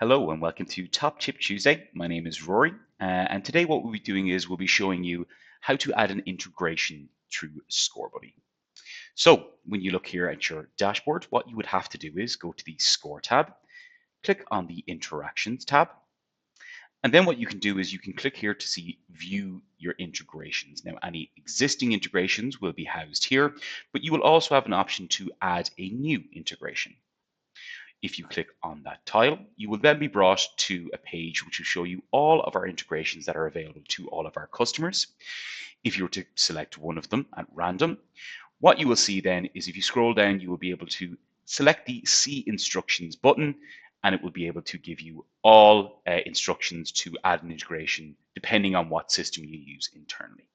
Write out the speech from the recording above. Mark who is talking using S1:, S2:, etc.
S1: Hello and welcome to Top Tip Tuesday. My name is Rory, and today what we'll be doing is we'll be showing you how to add an integration through Scorebuddy. So when you look here at your dashboard, what you would have to do is go to the Score tab, click on the Interactions tab, and then what you can do is you can click here to see View your integrations. Now, any existing integrations will be housed here, but you will also have an option to add a new integration. If you click on that tile, you will then be brought to a page which will show you all of our integrations that are available to all of our customers. If you were to select one of them at random, what you will see then is if you scroll down, you will be able to select the See Instructions button, and it will be able to give you all instructions to add an integration depending on what system you use internally.